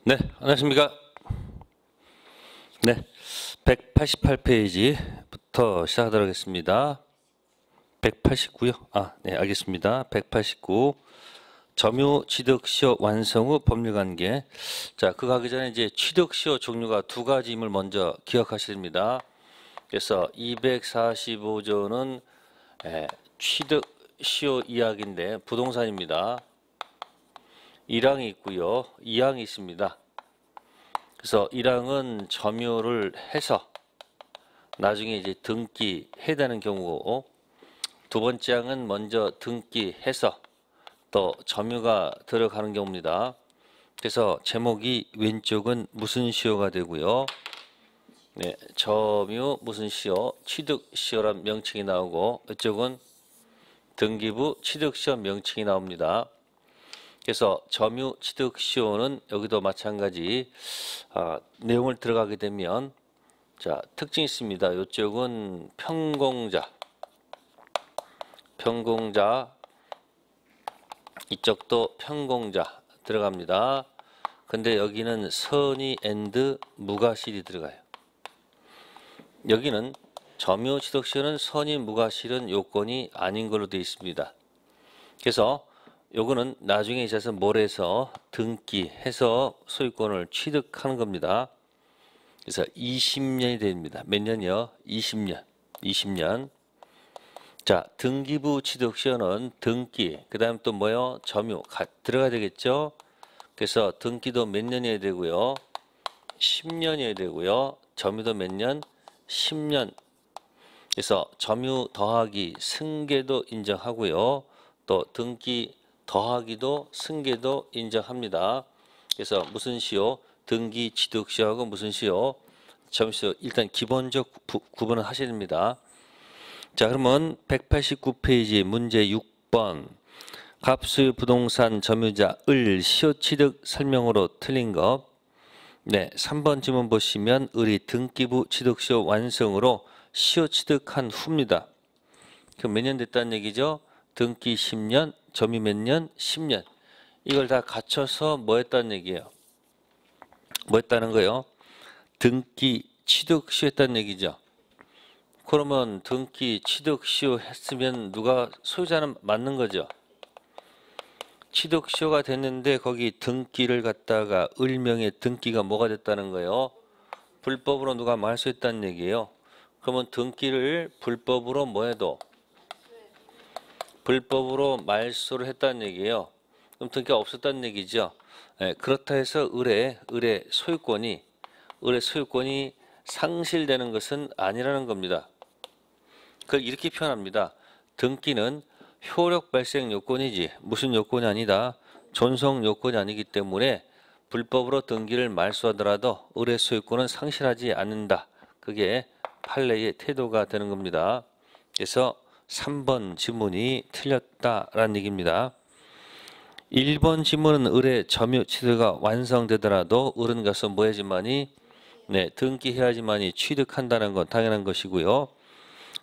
네, 안녕하십니까. 네, 188페이지부터 시작하도록 하겠습니다. 189요? 네, 알겠습니다. 189. 점유 취득시효 완성 후 법률관계. 자, 그거 하기 전에 이제 취득시효 종류가 두 가지임을 먼저 기억하셔야 됩니다. 그래서 245조는 취득시효 이야기인데 부동산입니다. 1항이 있고요. 2항이 있습니다. 그래서 1항은 점유를 해서 나중에 이제 등기해야 되는 경우고, 두 번째 항은 먼저 등기해서 또 점유가 들어가는 경우입니다. 그래서 제목이 왼쪽은 무슨 시효가 되고요. 네, 점유 무슨 시효, 취득 시효란 명칭이 나오고, 이쪽은 등기부 취득 시효 명칭이 나옵니다. 그래서 점유 취득 시효는 여기도 마찬가지 내용을 들어가게 되면 자, 특징이 있습니다. 이쪽은 평공자, 이쪽도 평공자 들어갑니다. 근데 여기는 선의 앤드 무과실이 들어가요. 여기는 점유 취득 시효는 선의 무과실은 요건이 아닌 걸로 되어 있습니다. 그래서 요거는 나중에 있어서 뭘 해서 등기해서 소유권을 취득하는 겁니다. 그래서 20년이 됩니다. 몇 년이요? 20년. 자, 등기부 취득 시효는 등기, 그 다음 또 뭐요? 점유 들어가야 되겠죠? 그래서 등기도 몇 년이어야 되고요. 10년이어야 되고요. 점유도 몇 년? 10년. 그래서 점유 더하기 승계도 인정하고요. 또 등기 더하기도 승계도 인정합니다. 그래서 무슨 시효? 등기 취득 시효하고 무슨 시효? 점유시효. 일단 기본적 구분을 하셔야 됩니다. 자, 그러면 189페이지 문제 6번. 갑수유 부동산 점유자 시효 취득 설명으로 틀린 것. 네, 3번 지문 보시면 을이 등기부 취득 시효 완성으로 시효 취득한 후입니다. 그럼 몇 년 됐다는 얘기죠? 등기 10년, 점유 몇 년? 10년. 이걸 다 갖춰서 뭐 했다는 얘기예요? 뭐 했다는 거예요? 등기 취득 시효 했다는 얘기죠. 그러면 등기 취득 시효 했으면 누가 소유자는 맞는 거죠. 취득 시효가 됐는데 거기 등기를 갖다가 을명의 등기가 뭐가 됐다는 거예요? 불법으로 누가 말소했다는 얘기예요. 그러면 등기를 불법으로 뭐 해도 불법으로 말소를 했다는 얘기예요. 그럼 등기가 없었다는 얘기죠. 네, 그렇다 해서 을의 소유권이 상실되는 것은 아니라는 겁니다. 그걸 이렇게 표현합니다. 등기는 효력 발생 요건이지 무슨 요건이 아니다. 존속 요건이 아니기 때문에 불법으로 등기를 말소하더라도 을의 소유권은 상실하지 않는다. 그게 판례의 태도가 되는 겁니다. 그래서 3번 지문이 틀렸다라는 얘기입니다. 1번 지문은 을의 점유 취득가 완성되더라도 을은 가서 뭐 해야지만이 등기해야지만이 취득한다는 건 당연한 것이고요.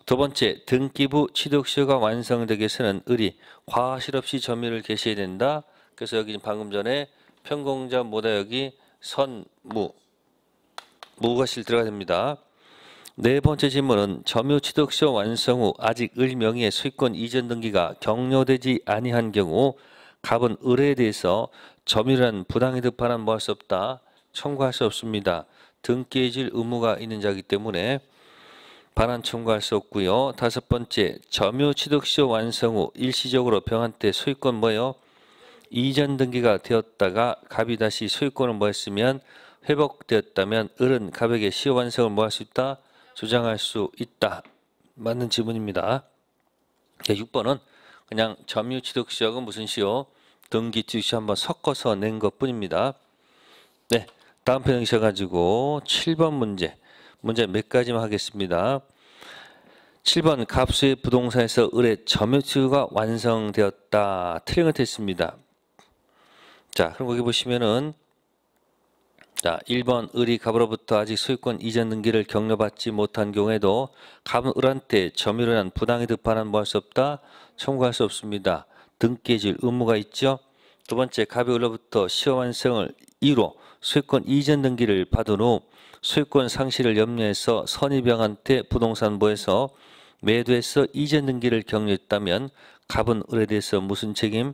두 번째, 등기부 취득 시효가 완성되기 위해서는 을이 과실 없이 점유를 개시해야 된다. 그래서 여기 방금 전에 평공자 뭐다 여기 무과실 들어가야 됩니다. 네 번째 질문은 점유 취득 시효 완성 후 아직 을 명의의 소유권 이전 등기가 격려되지 아니한 경우 갑은 을에 대해서 점유란 부당이득 반환 뭐 할 수 없다. 청구할 수 없습니다. 등기해질 의무가 있는 자이기 때문에 반환 청구할 수 없고요. 다섯 번째, 점유 취득 시효 완성 후 일시적으로 병한테 소유권 뭐요? 이전 등기가 되었다가 갑이 다시 소유권을 뭐 했으면 회복되었다면 을은 갑에게 시효 완성을 뭐 할 수 있다? 주장할 수 있다. 맞는 지문입니다. 6번은 그냥 점유 취득 시효하고 무슨 시효? 등기 취득 시효 한번 섞어서 낸 것 뿐입니다. 네, 다음 편 오셔가지고 7번 문제 몇 가지만 하겠습니다. 7번 갑수의 부동산에서 을의 점유 취득가 완성되었다. 틀린 것 했습니다. 자, 그럼 거기 보시면은 자, 1번 을이 갑으로부터 아직 소유권 이전 등기를 격려받지 못한 경우에도 갑은 을한테 점유를 한 부당이득 반환 뭐 할 수 없다? 청구할 수 없습니다. 등기해줄 의무가 있죠. 두 번째, 갑이 을로부터 시효 완성을 이유로 소유권 이전 등기를 받은 후 소유권 상실을 염려해서 선의병한테 부동산부에서 매도해서 이전 등기를 격려했다면 갑은 을에 대해서 무슨 책임?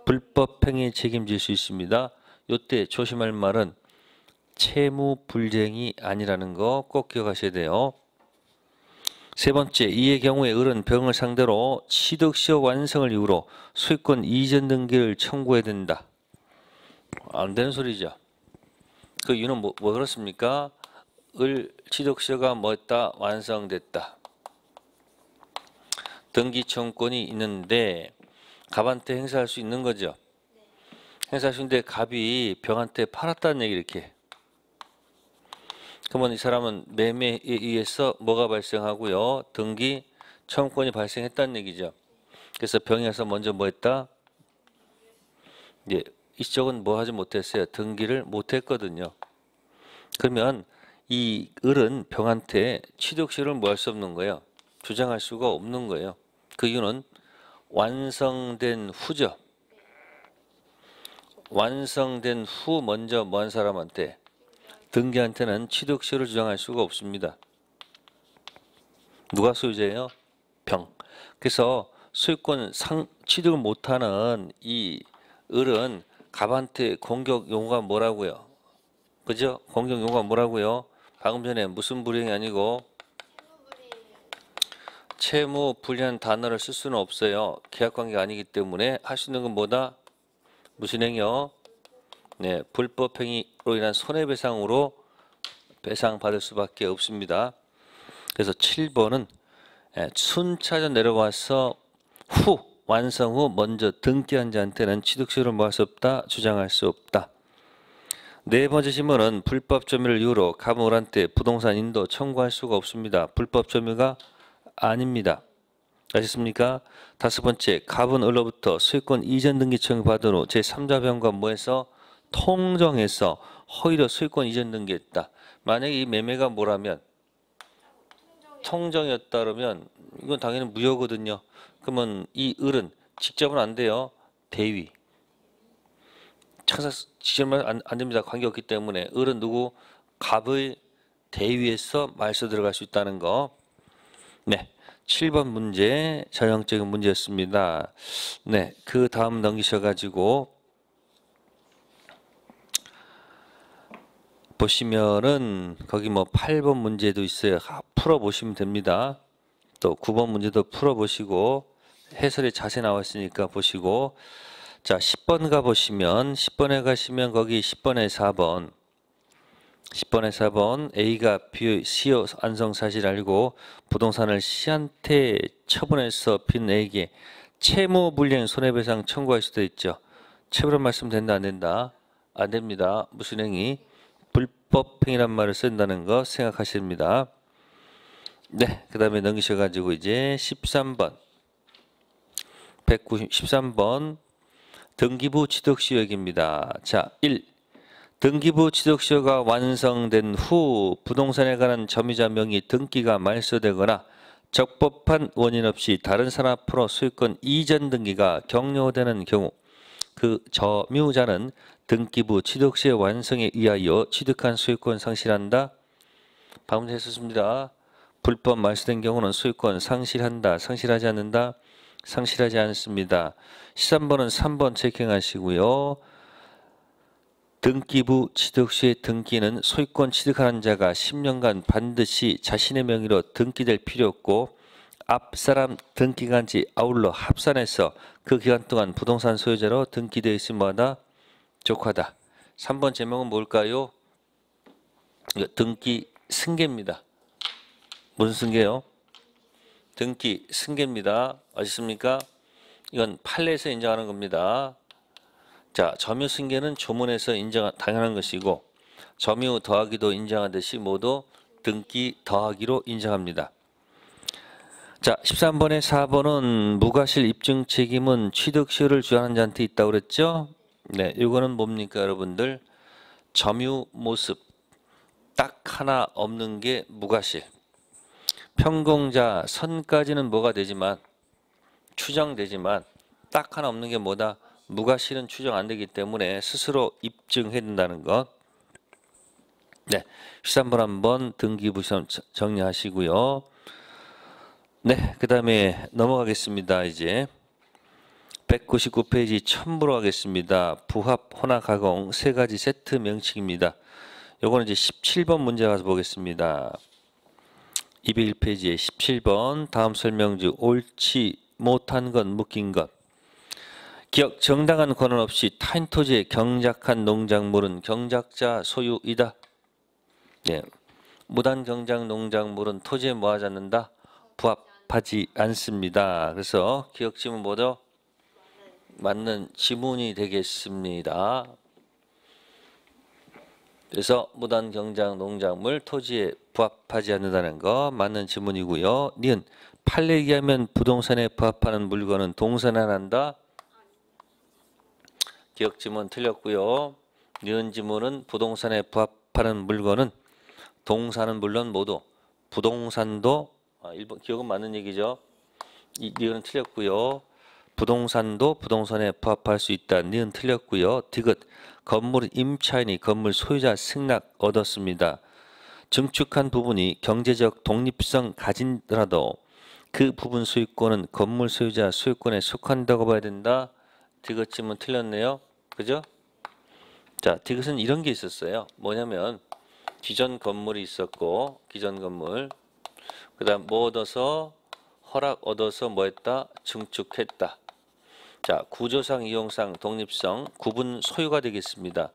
불법행위 책임질 수 있습니다. 요때 조심할 말은 채무 불이행이 아니라는 거 꼭 기억하셔야 돼요. 세 번째, 이의 경우에 을은 병을 상대로 취득시효 완성을 이유로 소유권 이전 등기를 청구해야 된다. 안 되는 소리죠. 그 이유는 뭐 그렇습니까? 을 취득시효가 뭐했다? 완성됐다. 등기 청구권이 있는데 갑한테 행사할 수 있는 거죠. 행사할 수 있는데 갑이 병한테 팔았다는 얘기 이렇게. 그러면 이 사람은 매매에 의해서 뭐가 발생하고요? 등기 청구권이 발생했다는 얘기죠. 그래서 병에서 먼저 뭐 했다? 예, 이쪽은 뭐 하지 못했어요? 등기를 못했거든요. 그러면 이 을은 병한테 취득시효를 뭐 할 수 없는 거예요? 주장할 수가 없는 거예요. 그 이유는 완성된 후죠. 완성된 후 먼저 뭐 한 사람한테? 등기한테는 취득시효를 주장할 수가 없습니다. 누가 소유자예요? 병. 그래서 소유권 취득을 못하는 이 을은 갑한테 공격 용어가 뭐라고요? 그죠? 공격 용어가 뭐라고요? 방금 전에 무슨 불이행이 아니고 채무 불이한 단어를 쓸 수는 없어요. 계약관계가 아니기 때문에 할 수 있는 건 뭐다? 무슨 행위요? 네, 불법행위로 인한 손해배상으로 배상받을 수밖에 없습니다. 그래서 7번은 순차전 내려와서 완성 후 먼저 등기한 자한테는 취득시효를 뭐 할 수 없다? 주장할 수 없다. 네 번째 질문은 불법 점유를 이유로 갑은 을한테 부동산 인도 청구할 수가 없습니다. 불법 점유가 아닙니다. 아셨습니까? 다섯 번째, 갑은 을로부터 소유권 이전 등기 청구 받은 후 제3자 병과 뭐해서 통정해서 허위로 소유권 이전 등기했다. 만약에 이 매매가 뭐라면 통정이었다 그러면 이건 당연히 무효거든요. 그러면 이 을은 직접은 안 돼요. 대위. 착사 직접은 안 됩니다. 관계없기 때문에 을은 누구? 갑의 대위에서 말소 들어갈 수 있다는 거. 네. 7번 문제 전형적인 문제였습니다. 네. 그 다음 넘기셔가지고 보시면은 거기 뭐 8번 문제도 있어요. 풀어보시면 됩니다. 또 9번 문제도 풀어보시고 해설이 자세히 나와 있으니까 보시고 자 10번 가보시면 10번에 가시면 거기 10번에 4번 10번에 4번 A가 B의 시효 완성 사실 알고 부동산을 C한테 처분해서 B에게 채무 불이행 손해배상 청구할 수도 있죠. 채무란 말씀 된다 안 된다? 안 됩니다. 무슨 행위? 불법행위란 말을 쓴다는 거 생각하십니다. 네, 그 다음에 넘기셔가지고 이제 13번 193번 등기부 취득시효 얘기입니다. 자, 1. 등기부 취득시효가 완성된 후 부동산에 관한 점유자 명의 등기가 말소되거나 적법한 원인 없이 다른 사람 앞으로 소유권 이전 등기가 격려되는 경우 그 점유자는 등기부 취득시효 완성에 의하여 취득한 소유권 상실한다. 방금 했었습니다. 불법 말소된 경우는 소유권 상실한다. 상실하지 않는다. 상실하지 않습니다. 13번은 3번 체킹하시고요. 등기부 취득시의 등기는 소유권 취득하는 자가 10년간 반드시 자신의 명의로 등기될 필요 없고 앞사람 등기간지 아울러 합산해서 그 기간 동안 부동산 소유자로 등기되어 있음마다 족하다. 3번 제목은 뭘까요? 등기 승계입니다. 무슨 승계요? 등기 승계입니다. 아셨습니까? 이건 판례에서 인정하는 겁니다. 자, 점유 승계는 조문에서 당연한 것이고 점유 더하기도 인정하듯이 모두 등기 더하기로 인정합니다. 자, 13번에 4번은 무과실 입증 책임은 취득시효를 주장하는 자한테 있다고 그랬죠? 네, 이거는 뭡니까 여러분들? 점유 모습 딱 하나 없는 게 무과실. 평공자 선까지는 뭐가 되지만 추정되지만 딱 하나 없는 게 뭐다? 무과실은 추정 안 되기 때문에 스스로 입증해야 된다는 것. 네, 13번 한번 등기부심 정리하시고요. 네, 그 다음에 넘어가겠습니다. 이제 199페이지 첨부로 하겠습니다. 부합, 혼합, 가공 세 가지 세트 명칭입니다. 요거는 이제 17번 문제 가서 보겠습니다. 201페이지에 17번 다음 설명중 옳지 못한 것, 묶인 것. 기억 정당한 권한 없이 타인 토지에 경작한 농작물은 경작자 소유이다. 네. 무단 경작 농작물은 토지에 뭐하지 않는다? 부합하지 않습니다. 그래서 기억 지문 모두 맞는 지문이 되겠습니다. 그래서 무단 경작 농작물 토지에 부합하지 않는다는 거 맞는 지문이고요. 니은 판례에 하면 부동산에 부합하는 물건은 동산에 한다. 기억 지문 틀렸고요. 니은 지문은 부동산에 부합하는 물건은 동산은 물론 모두 부동산도 1번 기억은 맞는 얘기죠. 니은은 틀렸고요. 부동산도 부동산에 부합할 수 있다. 니은 틀렸고요. 디귿 건물은 임차인이 건물 소유자 승낙 얻었습니다. 증축한 부분이 경제적 독립성 가진더라도 그 부분 소유권은 건물 소유자 소유권에 속한다고 봐야 된다. 디귿 지문 틀렸네요. 그죠? 자, 디귿은 이런 게 있었어요. 뭐냐면 기존 건물이 있었고 기존 건물 그 다음 뭐 얻어서 허락 얻어서 뭐 했다? 증축했다. 자, 구조상 이용상 독립성 구분 소유가 되겠습니다.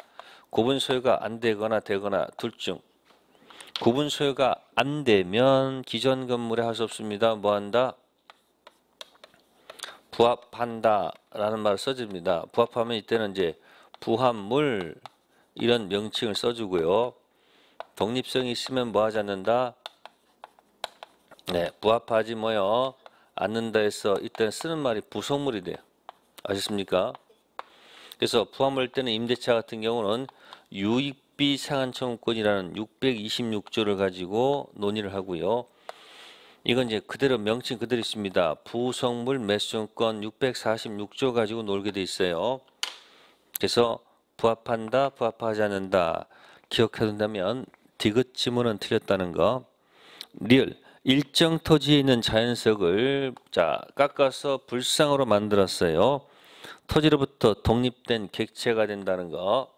구분 소유가 안 되거나 되거나 둘 중 구분 소유가 안 되면 기존 건물에 할 수 없습니다. 뭐 한다? 부합한다 라는 말을 써줍니다. 부합하면 이때는 이제 부합물 이런 명칭을 써주고요. 독립성이 있으면 뭐 하지 않는다? 네, 부합하지 뭐요? 않는다 해서 이때는 쓰는 말이 부속물이 돼요. 아셨습니까? 그래서 부합물 때는 임대차 같은 경우는 유익비 상한 청구권이라는 626조를 가지고 논의를 하고요. 이건 이제 그대로 명칭 그대로 있습니다. 부속물 매수청구권 646조 가지고 놀게 돼 있어요. 그래서 부합한다, 부합하지 않는다 기억해 둔다면 디귿 지문은 틀렸다는 거. 리을 일정 토지에 있는 자연석을 자 깎아서 불상으로 만들었어요. 토지로부터 독립된 객체가 된다는 거.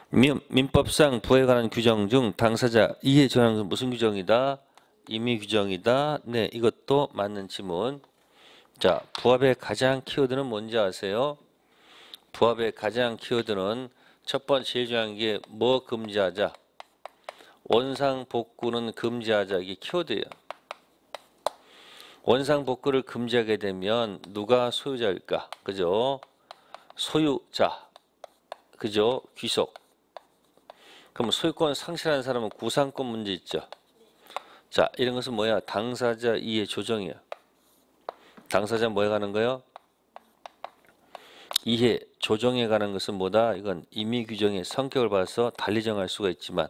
민법상 부에 관한 규정 중 당사자 이해 조항은 무슨 규정이다? 임의 규정이다. 네, 이것도 맞는 지문. 자, 부합의 가장 키워드는 뭔지 아세요? 부합의 가장 키워드는 첫 번째 제일 중요한 게 뭐 금지하자? 원상 복구는 금지하자. 이게 키워드예요. 원상 복구를 금지하게 되면 누가 소유자일까? 그죠? 소유자. 그죠? 귀속. 그럼 소유권 상실하는 사람은 구상권 문제 있죠. 자, 이런 것은 뭐야? 당사자 이해 조정이야. 당사자 뭐에 가는 거요? 이해 조정에 가는 것은 뭐다? 이건 임의 규정의 성격을 봐서 달리 정할 수가 있지만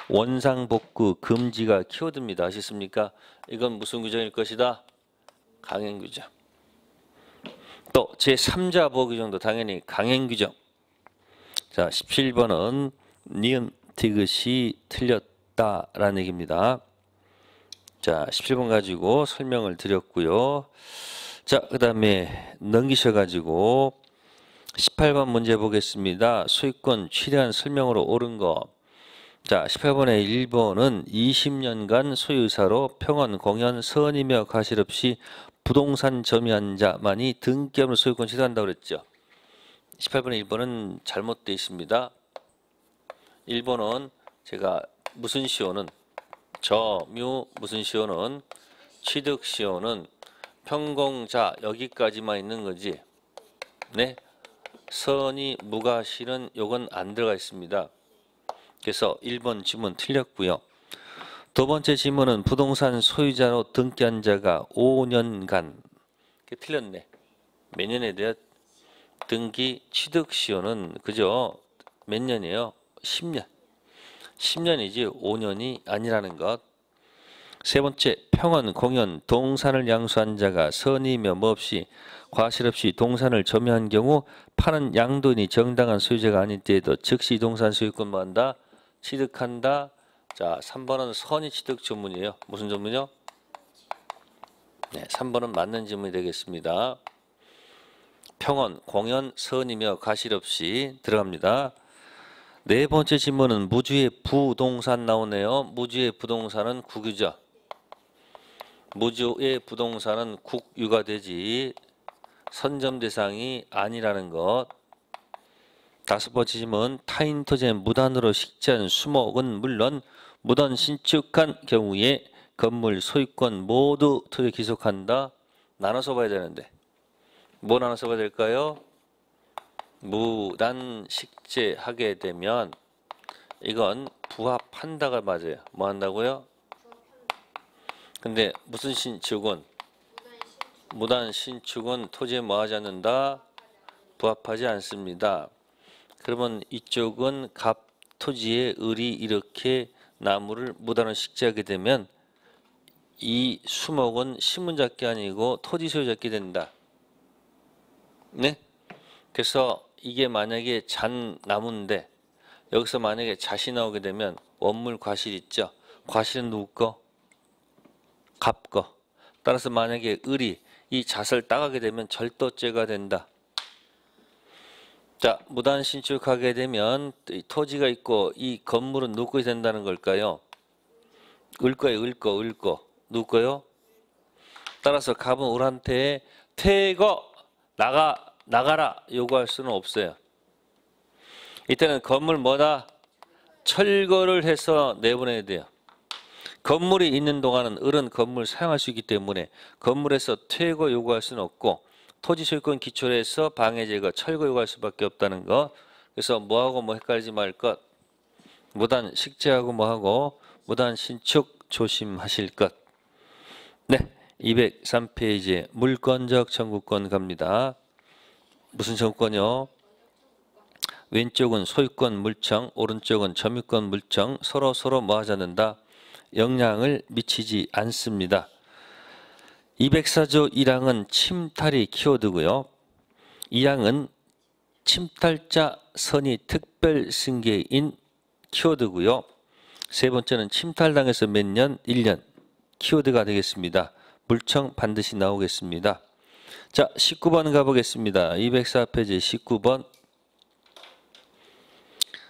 원상복구 금지가 키워드입니다. 아시겠습니까? 이건 무슨 규정일 것이다? 강행 규정. 또 제3자 보호 규정도 당연히 강행 규정. 자, 17번은 니은 디귿이 틀렸다라는 얘기입니다. 자, 17번 가지고 설명을 드렸고요. 자, 그 다음에 넘기셔가지고 18번 문제 보겠습니다. 소유권 취득한 설명으로 옳은 거. 자, 18번의 1번은 20년간 소유사로 평원, 공연, 선이며 과실 없이 부동산 점유한 자만이 등기함으로 소유권 취득한다고 그랬죠. 18번의 1번은 잘못되어 있습니다. 1번은 제가 무슨 시효는 점유 무슨 시효는 취득 시효는 평공자 여기까지만 있는 거지. 네. 선이 무과실은 요건 안 들어가 있습니다. 그래서 1번 지문 틀렸고요. 두 번째 지문은 부동산 소유자로 등기한 자가 5년간 틀렸네. 몇 년에 대한 등기 취득 시효는 그죠? 몇 년이에요? 10년. 10년이지 5년이 아니라는 것. 세 번째 평원, 공연, 동산을 양수한 자가 선이며 뭐 없이 과실 없이 동산을 점유한 경우 파는 양도인이 정당한 소유자가 아닌 때에도 즉시 동산 소유권 뭐 한다? 취득한다. 자, 3번은 선의 취득 전문이에요. 무슨 전문이요? 네, 3번은 맞는 질문이 되겠습니다. 평원, 공연, 선이며 가실 없이 들어갑니다. 네 번째 질문은 무주의 부동산 나오네요. 무주의 부동산은 국유죠. 무주의 부동산은 국유가 되지 선점 대상이 아니라는 것. 다섯 번째 질문, 타인 토지에 무단으로 식재한 수목은 물론 무단 신축한 경우에 건물 소유권 모두 토지에 기속한다. 나눠서 봐야 되는데 뭐 나눠서 봐야 될까요? 무단 식재하게 되면 이건 부합한다가 맞아요. 뭐 한다고요? 근데 무슨 신축은? 무단 신축은 토지에 뭐 하지 않는다? 부합하지 않습니다. 그러면 이쪽은 갑 토지에 을이 이렇게 나무를 무단으로 식재하게 되면 이 수목은 신문잡기 아니고 토지 소유잡기 된다. 네? 그래서 이게 만약에 잔 나무인데 여기서 만약에 잣이 나오게 되면 원물 과실 있죠. 과실은 누구 거? 갑 거. 따라서 만약에 을이 이 잣을 따가게 되면 절도죄가 된다. 자, 무단 신축하게 되면 이 토지가 있고 이 건물은 누구 것이 된다는 걸까요? 을 거예요, 을 거, 을 거. 누구 거요? 따라서 갑은 을한테 퇴거 나가라 요구할 수는 없어요. 이때는 건물 뭐다? 철거를 해서 내보내야 돼요. 건물이 있는 동안은 을은 건물 사용할 수 있기 때문에 건물에서 퇴거 요구할 수는 없고 토지 소유권 기초로 해서 방해 제거, 철거 요구할 수밖에 없다는 거. 그래서 뭐하고 뭐 헷갈리지 말 것. 무단 식재하고 뭐하고 무단 신축 조심하실 것. 네, 203페이지에 물권적 청구권 갑니다. 무슨 청구권이요? 왼쪽은 소유권 물청, 오른쪽은 점유권 물청, 서로 뭐 하지 않는다? 영향을 미치지 않습니다. 204조 1항은 침탈이 키워드고요. 2항은 침탈자 선의 특별 승계인 키워드고요. 세 번째는 침탈당해서 몇 년? 1년 키워드가 되겠습니다. 물청 반드시 나오겠습니다. 자, 19번 가보겠습니다. 204페이지 19번.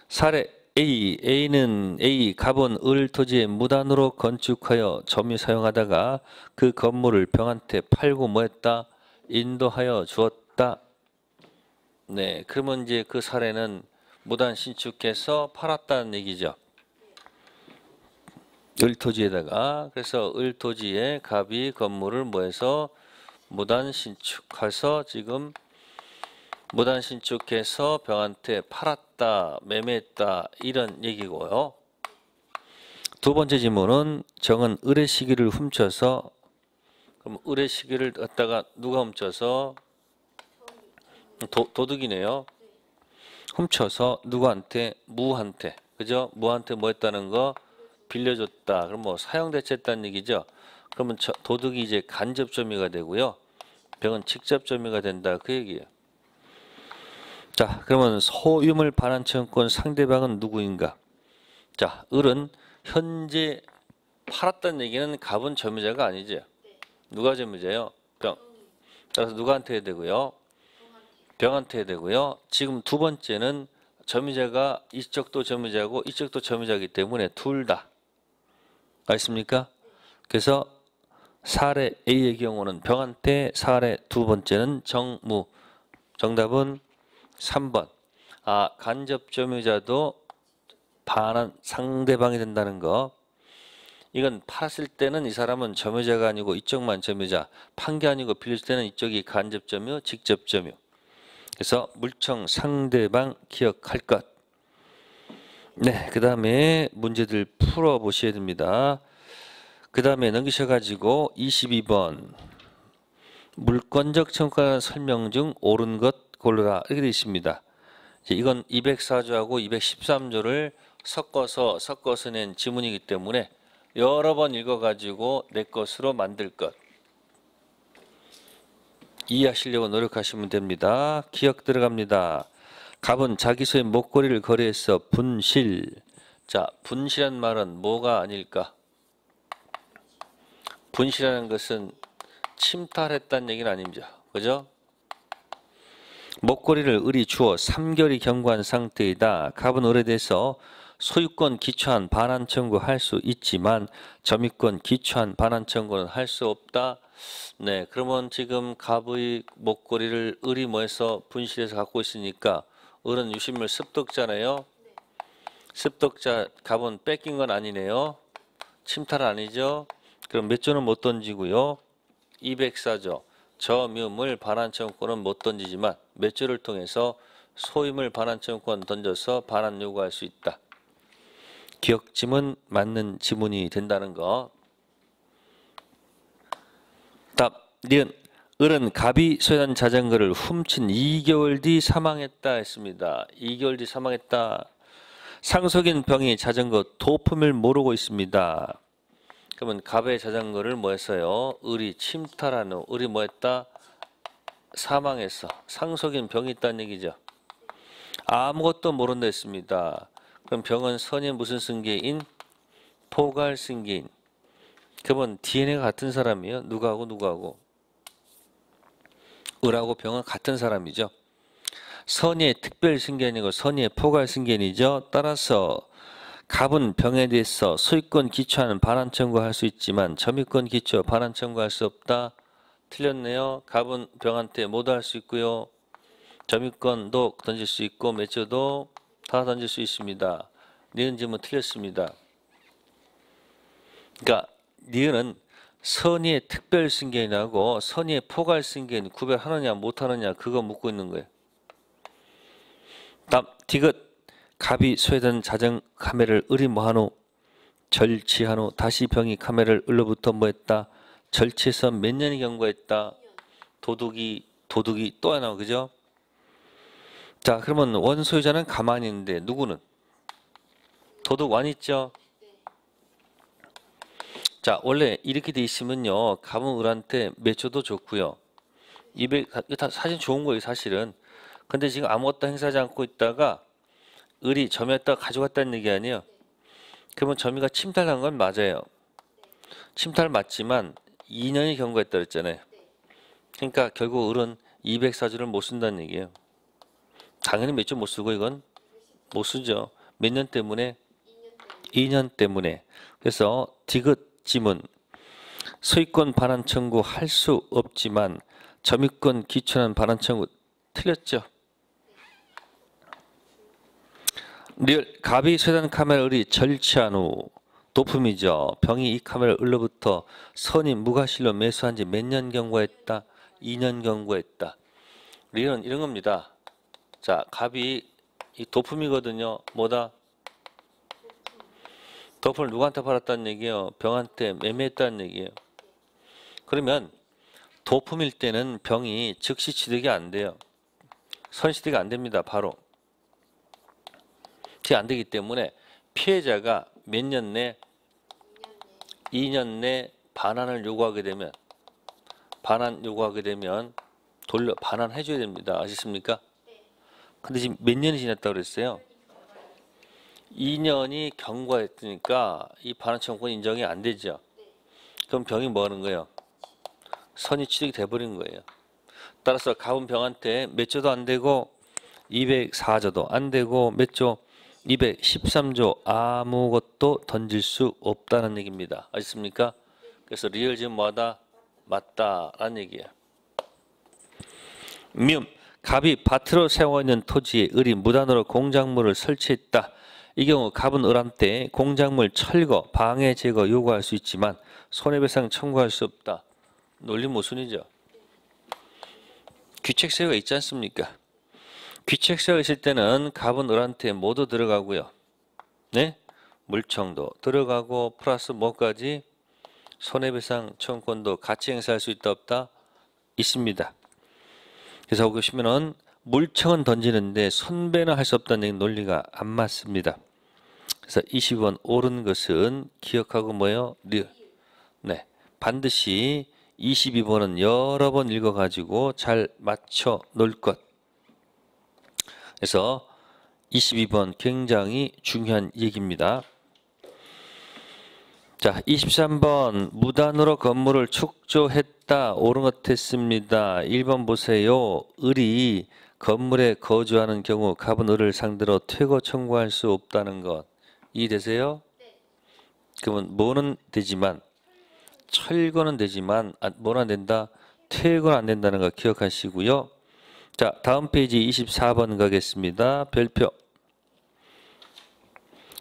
사례 A는 갑은 을 토지에 무단으로 건축하여 점유 사용하다가 그 건물을 병한테 팔고 뭐했다? 인도하여 주었다. 네, 그러면 이제 그 사례는 무단 신축해서 팔았다는 얘기죠. 을 토지에다가. 그래서 을 토지에 갑이 건물을 뭐해서 무단 신축해서 지금 무단 신축해서 병한테 팔았다, 매매했다 이런 얘기고요. 두 번째 질문은 정은 을의 시기를 훔쳐서, 그럼 을의 시기를 갖다가 누가 훔쳐서? 도둑이네요. 훔쳐서 누구한테? 무한테. 그죠? 무한테 뭐 했다는 거? 빌려줬다. 그럼 뭐 사용대체했다는 얘기죠. 그러면 도둑이 이제 간접 점유가 되고요. 병은 직접 점유가 된다. 그 얘기예요. 자, 그러면 소유물 반환 청구권 상대방은 누구인가? 자, 을은 현재 팔았다는 얘기는 갑은 점유자가 아니죠. 누가 점유자예요? 병. 따라서 누구한테 해야 되고요? 병한테 해야 되고요. 지금 두 번째는 점유자가 이쪽도 점유자고 이쪽도 점유자이기 때문에 둘 다. 알겠습니까? 그래서 사례 A의 경우는 병한테, 사례 두 번째는 정무. 정답은 3번. 아, 간접 점유자도 반환 상대방이 된다는 거. 이건 팔았을 때는 이 사람은 점유자가 아니고 이쪽만 점유자, 판 게 아니고 빌릴 때는 이쪽이 간접 점유, 직접 점유. 그래서 물청 상대방 기억할 것. 네, 그 다음에 문제들 풀어 보셔야 됩니다. 그 다음에 넘기셔가지고 22번 물권적 청구권 설명 중 옳은 것 고르라 이렇게 되어 있습니다. 이건 204조하고 213조를 섞어서 낸 지문이기 때문에 여러 번 읽어가지고 내 것으로 만들 것. 이해하시려고 노력하시면 됩니다. 기억 들어갑니다. 갑은 자기 소의 목걸이를 거래해서 분실, 자, 분실한 말은 뭐가 아닐까? 분실하는 것은 침탈했다는 얘기는 아닙니다. 그죠? 목걸이를 을이 주어 3개월이 경과한 상태이다. 갑은 을에 대해서 소유권 기초한 반환 청구할 수 있지만 점유권 기초한 반환 청구는 할 수 없다. 네, 그러면 지금 갑의 목걸이를 을이 뭐해서 분실해서 갖고 있으니까 을은 유실물 습득자네요. 습득자 갑은 뺏긴 건 아니네요. 침탈 아니죠. 그럼 몇 조는 못 던지고요. 204조. 점유물 반환 청구권은 못 던지지만 몇 조를 통해서 소유물 반환 청구권 던져서 반환 요구할 수 있다. 기억지문 맞는 지문이 된다는 거. 답. 니은. 을은 갑이 소유한 자전거를 훔친 2개월 뒤 사망했다 했습니다. 2개월 뒤 사망했다. 상속인 병이 자전거 도품을 모르고 있습니다. 그러면 갑의 자전거를 뭐 했어요? 을이 침탈한 후 을이 뭐 했다? 사망했어. 상속인 병이 있다는 얘기죠. 아무것도 모른다 했습니다. 그럼 병은 선의 무슨 승계인? 포괄 승계인. 그러면 DNA가 같은 사람이에요? 누구하고? 을하고 병은 같은 사람이죠. 선의의 특별 승계인이고 선의의 포괄 승계인이죠. 따라서 갑은 병에 대해서 소유권 기초하는 반환 청구할 수 있지만 점유권 기초 반환 청구할 수 없다. 틀렸네요. 갑은 병한테 모두 할 수 있고요. 점유권도 던질 수 있고 매조도 다 던질 수 있습니다. 니은 지문 틀렸습니다. 그러니까 니은은 선의의 특별 승계인하고 선의의 포괄 승계인 구별하느냐 못하느냐 그거 묻고 있는 거예요. 다음 디귿. 갑이 소유된 자전 카메라를 을이 뭐한 후 절취한 후 다시 병이 카메라를 을로부터 뭐했다? 절취해서 몇 년이 경과했다? 도둑이 또 하나 그죠? 자 그러면 원소유자는 가만히 있는데 누구는? 도둑 완 있죠? 자 원래 이렇게 돼 있으면요 갑은 을한테 매초도 좋고요. 200 다 사실 좋은 거예요 사실은. 근데 지금 아무것도 행사하지 않고 있다가 을이 점유했다가 가져갔다는 얘기 아니에요. 그러면 점유가 침탈한 건 맞아요. 침탈 맞지만 2년이 경과했다 그랬잖아요. 그러니까 결국 을은 204조를 못 쓴다는 얘기예요. 당연히 몇 조 못 쓰고 이건 못 쓰죠. 몇 년 때문에? 2년 때문에. 그래서 디귿 지문. 소유권 반환 청구 할 수 없지만 점유권 기초한 반환 청구 틀렸죠. 리을. 갑이 소유한 카메라 을이 절취한 후 도품이죠. 병이 이 카메라 을로부터 선이 무과실로 매수한 지 몇 년 경과했다? 2년 경과했다. 리을은 이런 겁니다. 자, 갑이 이 도품이거든요. 뭐다? 도품을 누구한테 팔았다는 얘기예요? 병한테 매매했다는 얘기예요. 그러면 도품일 때는 병이 즉시 취득이 안 돼요. 선취득이 안 됩니다. 바로. 안 되기 때문에 피해자가 몇 년 내? 2년 내 반환을 요구하게 되면 돌려 반환해 줘야 됩니다. 아시습니까? 근데 지금 몇 년이 지났다고 그랬어요? 2년이 경과했으니까 이 반환 청구권 인정이 안 되죠. 그럼 병이 뭐 하는 거예요? 선이 취득이 돼버린 거예요. 따라서 갑은 병한테 몇 조도 안 되고 204조도 안 되고 몇 조? 213조 아무것도 던질 수 없다는 얘기입니다. 아시습니까? 그래서 리얼 지금 뭐하다? 맞다라는 얘기예요. 미음. 갑이 밭으로 세워있는 토지에 을이 무단으로 공작물을 설치했다. 이 경우 갑은 을한테 공작물 철거, 방해 제거 요구할 수 있지만 손해배상 청구할 수 없다. 논리 모순이죠. 귀책사유가 있지 않습니까? 귀책사유가 있을 때는 갑은 을한테 모두 들어가고요. 네? 물청도 들어가고 플러스 뭐까지? 손해배상 청구권도 같이 행사할 수 있다 없다? 있습니다. 그래서 보시면은 물청은 던지는데 손배는 할 수 없다는 논리가 안 맞습니다. 그래서 20번 옳은 것은 기억하고 뭐예요? 네, 반드시 22번은 여러 번 읽어가지고 잘 맞춰 놓을 것. 그래서 22번 굉장히 중요한 얘기입니다. 자, 23번 무단으로 건물을 축조했다. 옳은 것 했습니다. 1번 보세요. 을이 건물에 거주하는 경우 갑은 을을 상대로 퇴거 청구할 수 없다는 것. 이해되세요? 그러면 뭐는 되지만 철거는 되지만 뭐는 안 된다? 퇴거는 안 된다는 거 기억하시고요. 자, 다음 페이지 24번 가겠습니다. 별표.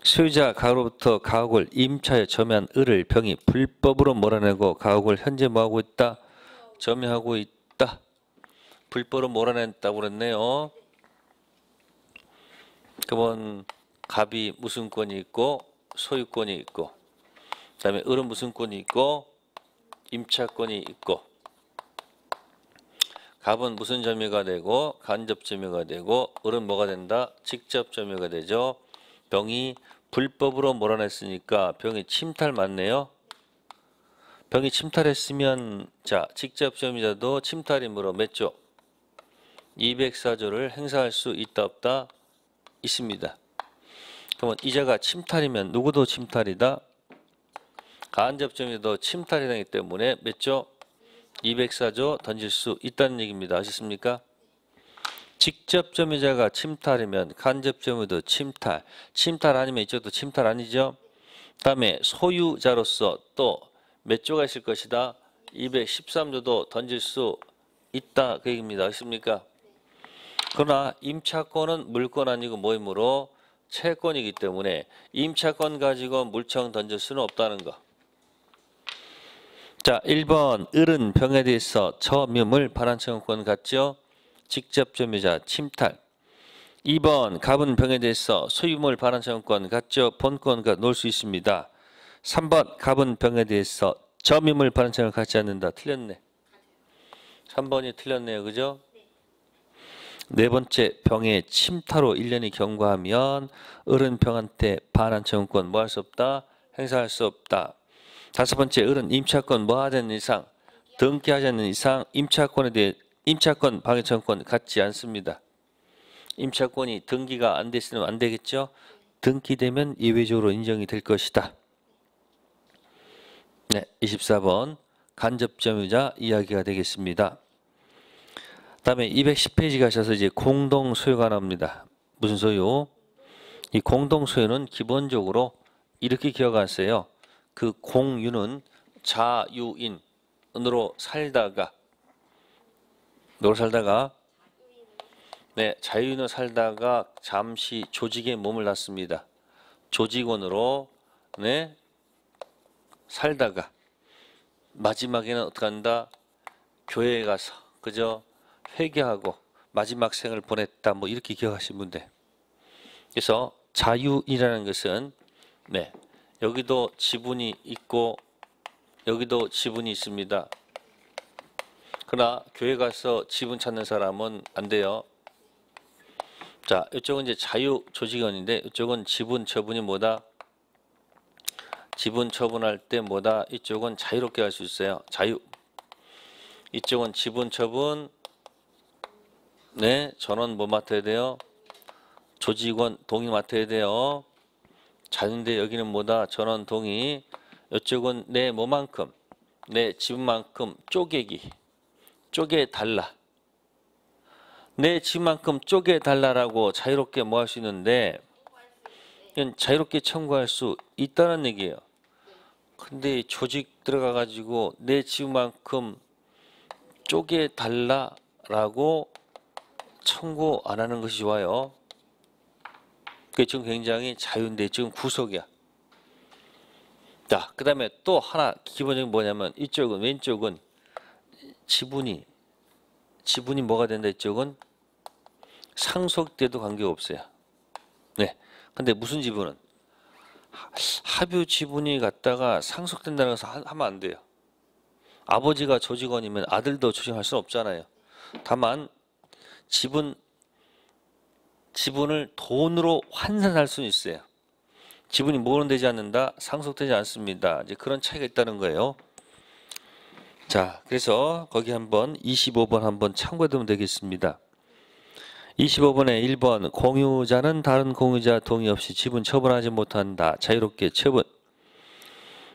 소유자 가로부터 가옥을 임차에 점유한 을을 병이 불법으로 몰아내고 가옥을 현재 뭐하고 있다? 점유하고 있다. 불법으로 몰아냈다고 그랬네요. 그러면 갑이 무슨 권이 있고 소유권이 있고, 그 다음에 을은 무슨 권이 있고 임차권이 있고, 갑은 무슨 점유가 되고 간접 점유가 되고, 을은 뭐가 된다? 직접 점유가 되죠. 병이 불법으로 몰아냈으니까 병이 침탈 맞네요. 병이 침탈했으면 자, 직접 점유자도 침탈이므로 몇 조? 204조를 행사할 수 있다 없다? 있습니다. 그러면 이자가 침탈이면 누구도 침탈이다? 간접 점유자도 침탈이 되기 때문에 몇 조? 204조 던질 수 있다는 얘기입니다. 아셨습니까? 직접 점유자가 침탈이면 간접 점유도 침탈. 침탈 아니면 이쪽도 침탈 아니죠? 그 다음에 소유자로서 또 몇 조가 있을 것이다? 213조도 던질 수 있다. 그 얘기입니다. 아십니까? 그러나 임차권은 물권 아니고 뭐이므로 채권이기 때문에 임차권 가지고 물청 던질 수는 없다는 거. 자, 1번 을은 병에 대해서 점유물 반환청구권 갖죠? 직접 점유자 침탈. 2번 갑은 병에 대해서 소유물 반환청구권 갖죠? 본권과 놓을 수 있습니다. 3번 갑은 병에 대해서 점유물 반환청을 갖지 않는다. 틀렸네. 3번이 틀렸네요. 그죠? 네 번째, 병의 침탈로 1년이 경과하면 을은 병한테 반환청구권 뭐 할 수 없다? 행사할 수 없다. 다섯 번째, 을은 임차권 뭐 하지 않는 이상, 등기하지 않는 이상 임차권에 대해 임차권 방해청구권 갖지 않습니다. 임차권이 등기가 안 됐으면 안 되겠죠? 등기되면 예외적으로 인정이 될 것이다. 네, 24번 간접점유자 이야기가 되겠습니다. 다음에 210페이지 가셔서 이제 공동소유가 나옵니다. 무슨 소유? 이 공동소유는 기본적으로 이렇게 기억하세요. 그 공유는 자유인으로 살다가 네, 자유인으로 살다가 잠시 조직에 몸을 놨습니다. 조직원으로 네, 살다가 마지막에는 어떻게 한다? 교회에 가서 그저 회개하고 마지막 생을 보냈다. 뭐 이렇게 기억하시면 돼. 그래서 자유인이라는 것은 네, 여기도 지분이 있고 여기도 지분이 있습니다. 그러나 교회 가서 지분 찾는 사람은 안 돼요. 자, 이쪽은 이제 자유 조직원인데 이쪽은 지분 처분이 뭐다? 지분 처분할 때 뭐다? 이쪽은 자유롭게 할 수 있어요. 자유. 이쪽은 지분 처분 네, 전원 뭐 맡아야 돼요? 조직원 동의 맡아야 돼요. 자유인데 여기는 뭐다? 전원 동의. 이쪽은 내 뭐만큼, 내 지분만큼 쪼개기. 쪼개달라. 내 지분만큼 쪼개달라라고 자유롭게 뭐 할 수 있는데 이건 자유롭게 청구할 수 있다는 얘기예요. 근데 조직 들어가 가지고 내 지분만큼 쪼개달라라고 청구 안 하는 것이 좋아요. 그게 지금 굉장히 자유인데 지금 구속이야. 자, 그 다음에 또 하나 기본적인 뭐냐면 이쪽은 왼쪽은 지분이 뭐가 된다. 이쪽은 상속돼도 관계없어요. 네. 근데 무슨 지분은 합유 지분이 갖다가 상속된다는 것을 하면 안 돼요. 아버지가 조직원이면 아들도 조직할 수는 없잖아요. 다만 지분을 돈으로 환산할 수는 있어요. 지분이 뭐는 되지 않는다? 상속되지 않습니다. 이제 그런 차이가 있다는 거예요. 자, 그래서 거기 한번 25번 한번 참고해 두면 되겠습니다. 25번에 1번 공유자는 다른 공유자 동의 없이 지분 처분하지 못한다. 자유롭게 처분.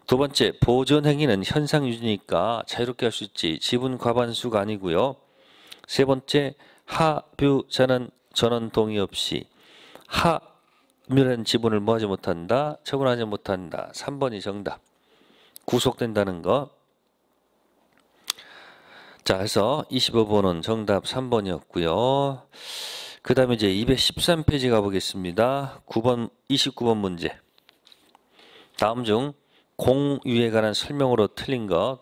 두 번째, 보존 행위는 현상 유지니까 자유롭게 할 수 있지 지분 과반수가 아니고요. 세 번째, 하뷰자는 전원 동의 없이 하묘라는 지분을 뭐하지 못한다. 처분하지 못한다. 3번이 정답. 구속된다는 거. 자, 그래서 25번은 정답 3번이었고요. 그 다음에 이제 213페이지 가보겠습니다. 29번 문제. 다음 중 공유에 관한 설명으로 틀린 것.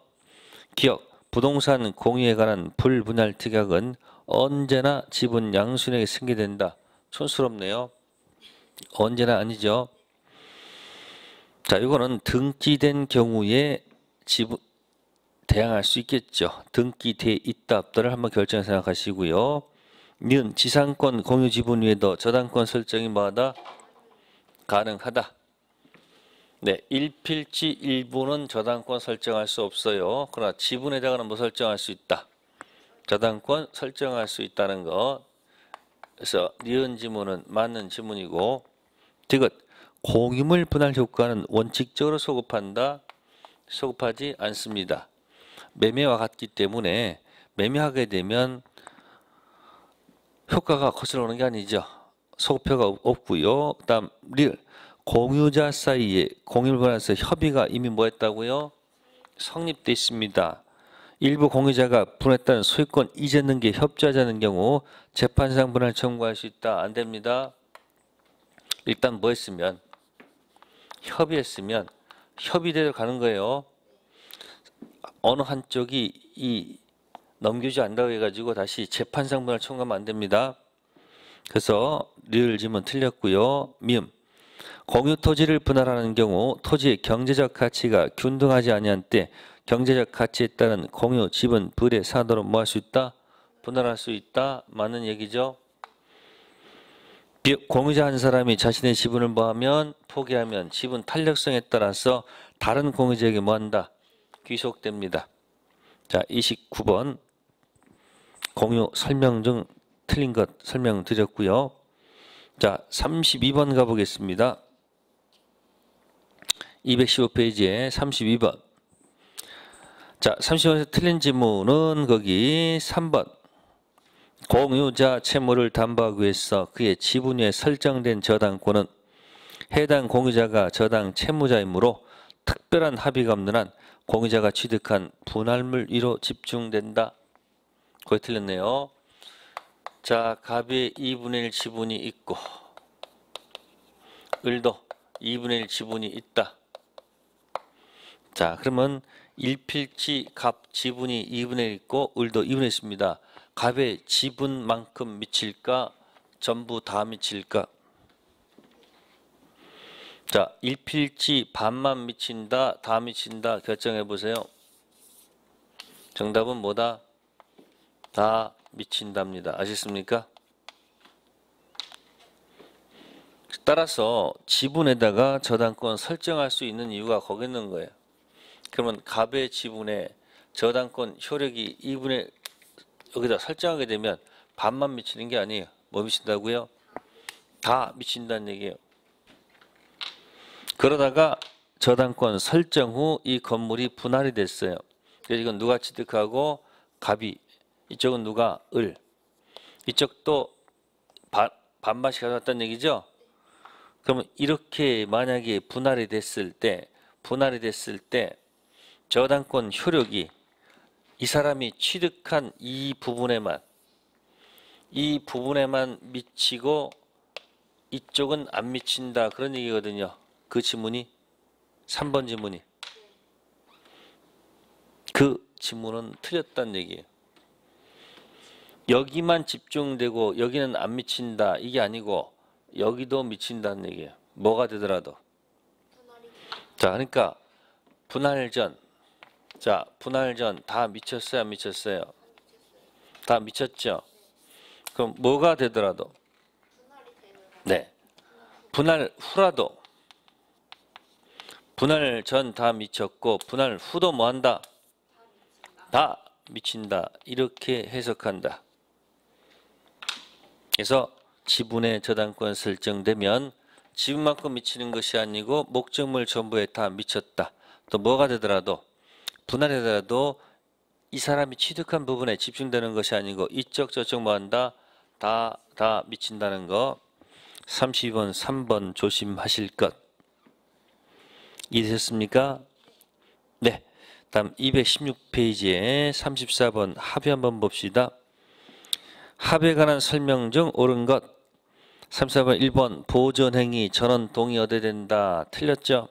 기억, 부동산 공유에 관한 불분할 특약은 언제나 지분 양수인에게 승계된다. 촌스럽네요. 언제나 아니죠. 자, 이거는 등기된 경우에 지분 대항할 수 있겠죠. 등기돼 있다 없다를 한번 결정해 생각하시고요. 니은 지상권 공유 지분 외에도 저당권 설정이 뭐하다? 가능하다. 네, 일필지 일부는 저당권 설정할 수 없어요. 그러나 지분에다가는 뭐 설정할 수 있다. 저당권 설정할 수 있다는 거. 그래서 니은 지문은 맞는 지문이고, 디귿 공유물 분할 효과는 원칙적으로 소급한다. 소급하지 않습니다. 매매와 같기 때문에 매매하게 되면 효과가 거슬러 오는 게 아니죠. 소급효가 없고요. 그 다음 리을 공유자 사이에 공유를 분할해서 협의가 이미 뭐 했다고요? 성립돼 있습니다. 일부 공유자가 분했다는 소유권 이전 등기에 협조하지 않는 경우 재판상 분할 청구할 수 있다. 안 됩니다. 일단 뭐 했으면 협의했으면 협의대로 가는 거예요. 어느 한쪽이 이 넘겨주지 않는다고 해가지고 다시 재판상 분할 청구하면 안 됩니다. 그래서 리을 지문 틀렸고요. 미음 공유 토지를 분할하는 경우 토지의 경제적 가치가 균등하지 아니한 때 경제적 가치에 따른 공유 지분 분의 사도로 뭐 할 수 있다? 분할할 수 있다. 맞는 얘기죠. 공유자 한 사람이 자신의 지분을 뭐하면 포기하면 지분 탄력성에 따라서 다른 공유자에게 뭐한다? 귀속됩니다. 자, 29번 공유 설명 중 틀린 것 설명드렸고요. 자, 32번 가보겠습니다. 215페이지에 32번. 자, 30번에서 틀린 지문은 거기 3번. 공유자 채무를 담보하기 위해서 그의 지분 위에 설정된 저당권은 해당 공유자가 저당 채무자이므로 특별한 합의가 없는 한 공유자가 취득한 분할물 위로 집중된다. 거기 틀렸네요. 자, 갑의 2분의 1 지분이 있고 을도 2분의 1 지분이 있다. 자, 그러면 일필지 갑 지분이 2분의 1 있고 을도 2분의 1 있습니다. 갑의 지분만큼 미칠까? 전부 다 미칠까? 자, 일필지 반만 미친다, 다 미친다 결정해 보세요. 정답은 뭐다? 다 미친답니다. 아셨습니까? 따라서 지분에다가 저당권 설정할 수 있는 이유가 거기 있는 거예요. 그러면 갑의 지분에 저당권 효력이 2분의 여기다 설정하게 되면 반만 미치는 게 아니에요. 뭐 미친다고요? 다 미친다는 얘기예요. 그러다가 저당권 설정 후 이 건물이 분할이 됐어요. 그래서 이건 누가 취득하고 갑이, 이쪽은 누가 을, 이쪽도 반반씩 가져왔다는 얘기죠. 그러면 이렇게 만약에 분할이 됐을 때 저당권 효력이 이 사람이 취득한 이 부분에만 미치고 이쪽은 안 미친다 그런 얘기거든요. 그 지문이 3번 지문이 그 지문은 틀렸다는 얘기예요. 여기만 집중되고 여기는 안 미친다 이게 아니고 여기도 미친다는 얘기예요. 뭐가 되더라도. 자, 그러니까 분할 전 다 미쳤어요, 안 미쳤어요? 다 미쳤죠. 그럼 뭐가 되더라도, 네, 분할 후라도, 분할 전 다 미쳤고 분할 후도 뭐한다? 다 미친다. 이렇게 해석한다. 그래서 지분의 저당권 설정되면 지분만큼 미치는 것이 아니고 목적물 전부에 다 미쳤다. 또 뭐가 되더라도 분할이 되더라도 이 사람이 취득한 부분에 집중되는 것이 아니고 이쪽 저쪽 뭐 한다? 다 미친다는 거. 32번 3번 조심하실 것. 이해되셨습니까? 네. 다음 216페이지에 34번 합의 한번 봅시다. 합의에 관한 설명 중 옳은 것. 34번 1번 보존행위 전원 동의 어대된다. 틀렸죠?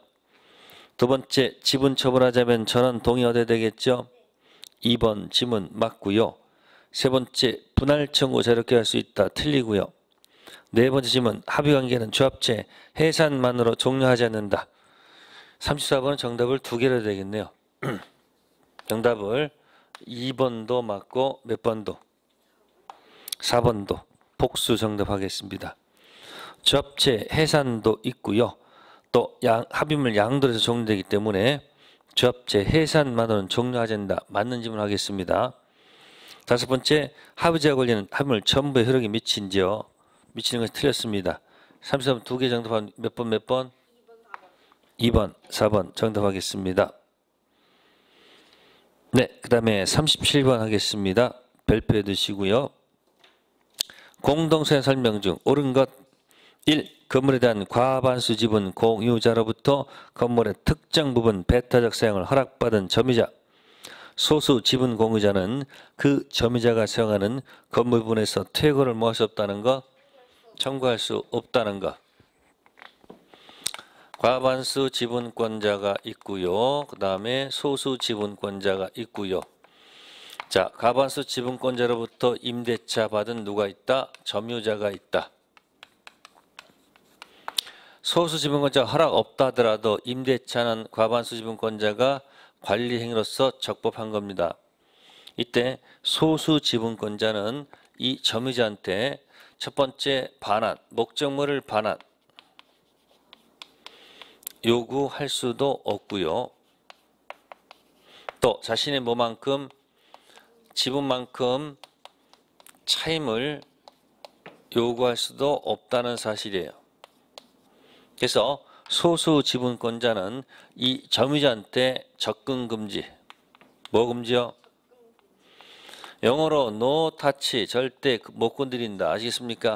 두 번째 지분 처분하자면 전원 동의 어대되겠죠? 2번 지문 맞고요. 세 번째 분할 청구 자유롭게 할 수 있다. 틀리고요. 네 번째 질문 합의 관계는 조합체 해산만으로 종료하지 않는다. 34번은 정답을 두 개로 되겠네요. 정답을 2번도 맞고 몇 번도? 4번도 복수 정답하겠습니다. 조합체 해산도 있고요. 또 합의물 양도에서 종료되기 때문에 조합체 해산만으로는 종료하지 않는다. 맞는 질문하겠습니다. 다섯 번째 합의제와 관련된 합의물 전부에 효력이 미치는 것이 틀렸습니다. 34번 두 개 정답한 몇 번? 2번, 4번 정답하겠습니다. 네, 그 다음에 37번 하겠습니다. 별표해 두시고요. 공동소유 설명 중 옳은 것 1. 건물에 대한 과반수 지분 공유자로부터 건물의 특정 부분 배타적 사용을 허락받은 점유자. 소수 지분 공유자는 그 점유자가 사용하는 건물 부분에서 퇴거를 뭐 할 수 없다는 것, 청구할 수 없다는 것. 과반수 지분권자가 있고요. 그 다음에 소수 지분권자가 있고요. 자, 과반수 지분권자로부터 임대차 받은 누가 있다? 점유자가 있다. 소수 지분권자가 허락 없다 하더라도 임대차는 과반수 지분권자가 관리 행위로서 적법한 겁니다. 이때 소수 지분권자는 이 점유자한테 첫 번째 반환, 목적물을 반환 요구할 수도 없고요. 또 자신의 뭐만큼 지분만큼 차임을 요구할 수도 없다는 사실이에요. 그래서 소수 지분권자는 이 점유자한테 접근 금지. 뭐 금지요? 영어로 no touch, 절대 못 건드린다. 아시겠습니까?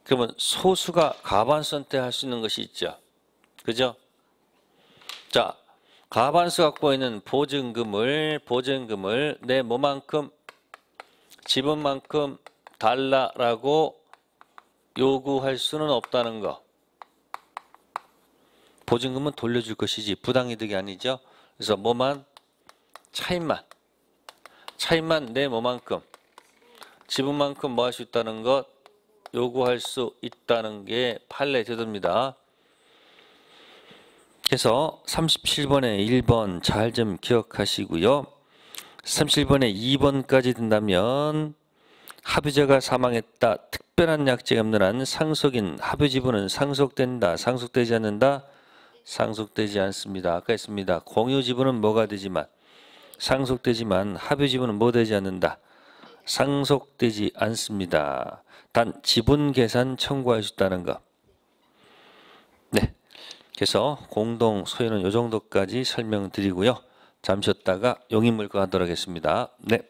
그러면 소수가 과반수한테 할 수 있는 것이 있죠. 그죠? 자, 과반수 갖고 있는 보증금을 내 뭐만큼 지분만큼 달라라고 요구할 수는 없다는 거. 보증금은 돌려줄 것이지 부당이득이 아니죠. 그래서 뭐만? 차임만 내 뭐만큼 지분만큼 뭐 할 수 있다는 것 요구할 수 있다는 게 판례 제도입니다. 그래서 37번에 1번 잘 좀 기억하시고요. 37번에 2번까지 든다면 합의자가 사망했다. 특별한 약정이 없는 한 상속인 합의 지분은 상속된다. 상속되지 않는다. 상속되지 않습니다. 아까 했습니다. 공유 지분은 뭐가 되지만 상속되지만 합의 지분은 뭐 되지 않는다. 상속되지 않습니다. 단 지분 계산 청구할 수 있다는 것. 네. 그래서 공동 소유는 이 정도까지 설명드리고요. 잠시 쉬었다가 용인물과 하도록 하겠습니다. 네.